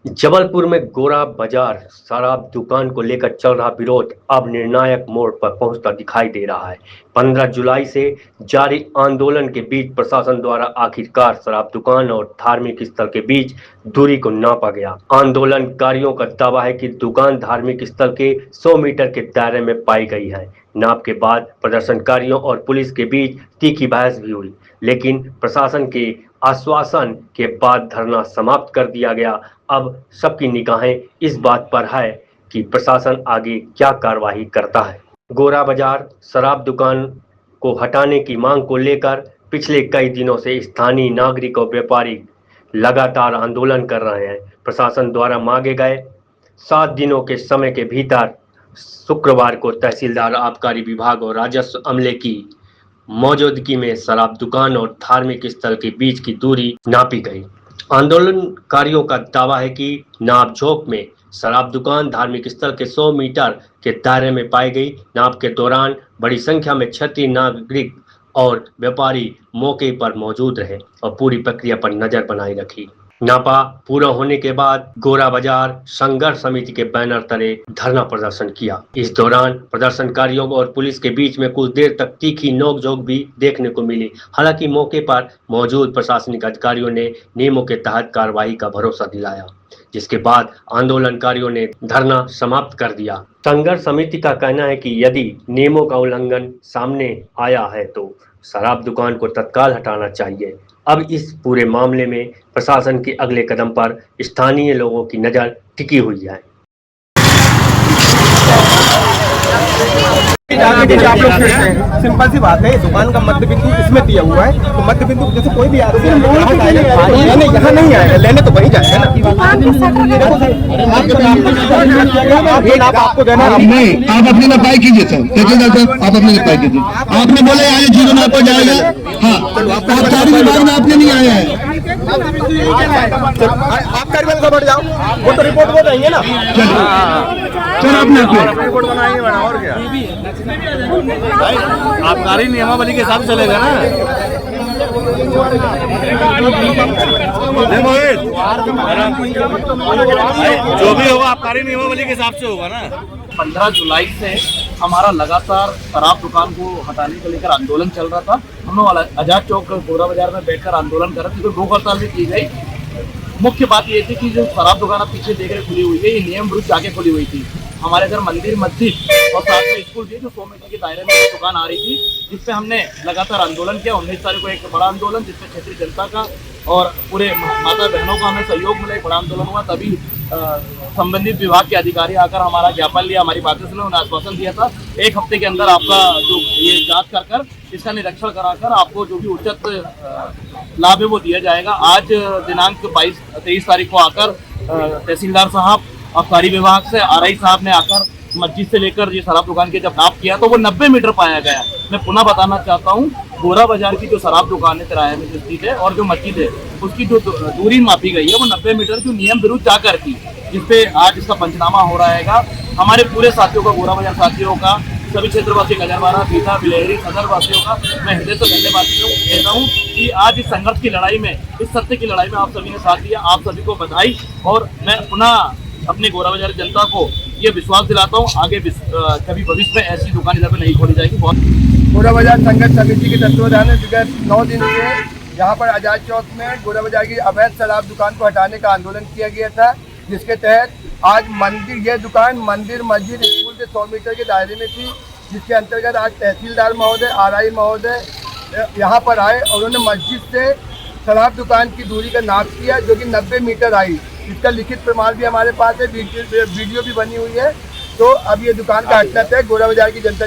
जबलपुर में गोरा बाजार शराब दुकान को लेकर चल रहा विरोध अब निर्णायक मोड़ पर पहुंचता दिखाई दे रहा है। 15 जुलाई से जारी आंदोलन के बीच प्रशासन द्वारा आखिरकार शराब दुकान और धार्मिक स्थल के बीच दूरी को नापा गया। आंदोलनकारियों का दावा है कि दुकान धार्मिक स्थल के 100 मीटर के दायरे में पाई गई है। नाप के बाद प्रदर्शनकारियों और पुलिस के बीच तीखी बहस भी हुई, लेकिन प्रशासन के आश्वासन के बाद धरना समाप्त कर दिया गया। अब सबकी निगाहें इस बात पर है कि प्रशासन आगे क्या कार्रवाई करता है। गोरा बाजार शराब दुकान को हटाने की मांग को लेकर पिछले कई दिनों से स्थानीय नागरिक और व्यापारी लगातार आंदोलन कर रहे हैं। प्रशासन द्वारा मांगे गए 7 दिनों के समय के भीतर शुक्रवार को तहसीलदार, आबकारी विभाग और राजस्व अमले की मौजूदगी में शराब दुकान और धार्मिक स्थल के बीच की दूरी नापी गई। आंदोलनकारियों का दावा है कि नापझोंक में शराब दुकान धार्मिक स्थल के 100 मीटर के दायरे में पाई गई। नाप के दौरान बड़ी संख्या में क्षेत्रीय नागरिक और व्यापारी मौके पर मौजूद रहे और पूरी प्रक्रिया पर नजर बनाए रखी। नापा पूरा होने के बाद गोरा बाजार संघर्ष समिति के बैनर तले धरना प्रदर्शन किया। इस दौरान प्रदर्शनकारियों और पुलिस के बीच में कुछ देर तक तीखी नोकझोंक भी देखने को मिली। हालांकि मौके पर मौजूद प्रशासनिक अधिकारियों ने नियमों के तहत कार्रवाई का भरोसा दिलाया, जिसके बाद आंदोलनकारियों ने धरना समाप्त कर दिया। संघर्ष समिति का कहना है कि यदि नियमों का उल्लंघन सामने आया है तो शराब दुकान को तत्काल हटाना चाहिए। अब इस पूरे मामले में प्रशासन के अगले कदम पर स्थानीय लोगों की नजर टिकी हुई है। आप लोग सिंपल सी बात है, दुकान का मध्य बिंदु इसमें दिया हुआ है, तो मध्य बिंदु जैसे कोई भी आदमी यहाँ नहीं आएगा, लेने तो वहीं जाएगा ना। आपको देना नहीं, आप अपनी नपाई कीजिए सर, आप अपनी नपाई कीजिए। आपने बोले आए 0 नाप पर जाएगा। हाँ, आबकारी विभाग में आपने नहीं आया है। आप कार्रवाई का बढ़ जाओ, वो तो रिपोर्ट वो देंगे ना। चलो आपने रिपोर्ट बनाएंगे, बना और क्या आबकारी नियमावली के हिसाब से चलेगा ना। जो भी होगा आबकारी नियमावली के हिसाब से होगा ना। 15 जुलाई से हमारा लगातार शराब दुकान को हटाने को लेकर आंदोलन चल रहा था। हम लोग आजाद चौक गोरा बाजार में बैठकर आंदोलन कर रहे थे, तो भूख हड़ताल भी की गई। मुख्य बात ये थी कि जो शराब दुकान आप पीछे देख रहे खुली हुई है, ये नियम विरुद्ध जाके खुली हुई थी। हमारे घर मंदिर, मस्जिद और साथ में स्कूल थी, जो 100 मीटर के दायरे में दुकान आ रही थी, जिसपे हमने लगातार आंदोलन किया। 19 तारीख को एक बड़ा आंदोलन, जिसमें क्षेत्रीय जनता का और पूरे माता बहनों का हमें सहयोग मिला, एक बड़ा आंदोलन हुआ। तभी संबंधित विभाग के अधिकारी आकर हमारा ज्ञापन लिया, हमारी बातें सुने, उन्हें आश्वासन दिया था 1 हफ्ते के अंदर आपका जो ये जांच कर इसका निरीक्षण कराकर आपको जो भी उचित लाभ है वो दिया जाएगा। आज दिनांक 23 तारीख को आकर तहसीलदार साहब, आबकारी विभाग से RI साहब ने आकर मस्जिद से लेकर ये शराब दुकान के जब नाप किया तो वो 90 मीटर पाया गया। मैं पुनः बताना चाहता हूँ, गोरा बाजार की जो शराब दुकान है किराए में जो स्थित है और जो मस्जिद है, उसकी जो दूरी मापी गई है वो 90 मीटर जो नियम विरुद्ध जाकर थी, जिसपे आज इसका पंचनामा हो रहा है। हमारे पूरे साथियों का, गोरा बाजार साथियों का, सभी क्षेत्रवासी, गजरवाड़ा, पीता, बिलेहरी, सदर वासियों का मैं हृदय से धन्यवाद देता हूँ कि आज इस संघर्ष की लड़ाई में, इस सत्य की लड़ाई में आप सभी ने साथ दिया। आप सभी को बधाई। और मैं पुनः अपनी गोरा बाजार जनता को ये विश्वास दिलाता हूँ, आगे कभी भविष्य में ऐसी दुकान इधर पे नहीं खोली जाएगी। गोरा बाजार संघर्ष समिति के तत्वाधान में विगत 9 दिन से यहाँ पर आजाद चौक में गोरा बाजार की अवैध शराब दुकान को हटाने का आंदोलन किया गया था, जिसके तहत आज ये दुकान मंदिर, मस्जिद, स्कूल के 100 मीटर के दायरे में थी, जिसके अंतर्गत आज तहसीलदार महोदय, RI महोदय यहाँ पर आए और उन्होंने मस्जिद से शराब दुकान की दूरी का नाप किया, जो कि 90 मीटर आई। इसका लिखित प्रमाण भी हमारे पास है, वीडियो भी बनी हुई है। तो अब ये दुकान का हटना तय गोरा बाजार की जनता